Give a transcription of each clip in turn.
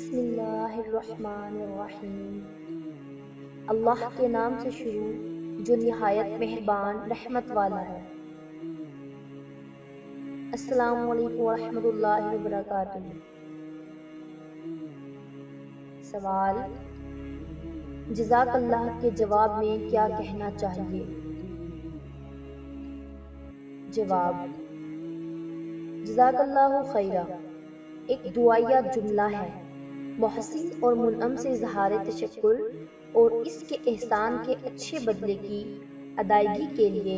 بسم اللہ الرحمن الرحیم۔ اللہ کے نام سے شروع جو نہایت مہربان رحمت والا ہے۔ السلام علیکم ورحمۃ اللہ وبرکاتہ۔ سوال: جزاک اللہ کے جواب میں کیا کہنا چاہیے؟ جواب: جزاک اللہ خیرہ ایک دعائیہ جملہ ہے، محسن اور منعم سے اظہار تشکر اور اس کے احسان کے اچھے بدلے کی ادائیگی کے لیے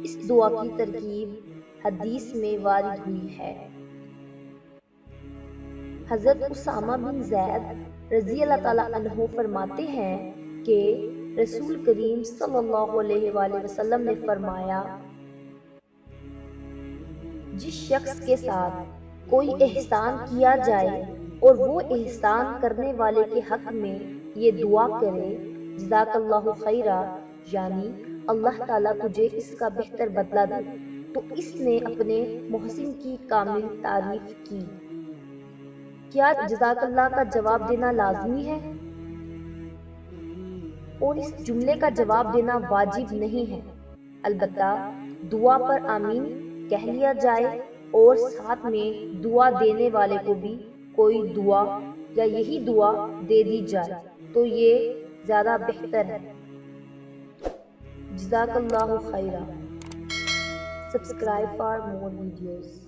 اس دعا کی ترکیب حدیث میں وارد ہوئی ہے۔ حضرت اسامہ بن زید رضی اللہ تعالیٰ عنہ فرماتے ہیں کہ رسول کریم صلی اللہ علیہ وآلہ وسلم نے فرمایا، جس شخص کے ساتھ کوئی احسان کیا جائے اور وہ احسان کرنے والے کے حق میں یہ دعا کرے، جزاک اللہ خیرہ، یعنی اللہ تعالیٰ تجھے اس کا بہتر بدلہ دے، تو اس نے اپنے محسن کی کامل تعریف کی۔ کیا جزاک اللہ کا جواب دینا لازمی ہے؟ اور اس جملے کا جواب دینا واجب نہیں ہے، البتہ دعا پر آمین کہہ لیا جائے اور ساتھ میں دعا دینے والے کو بھی کوئی دعا یا یہی دعا دے دی جائے تو یہ زیادہ بہتر ہے۔ جزاک اللہ خیرہ۔ Subscribe for more videos.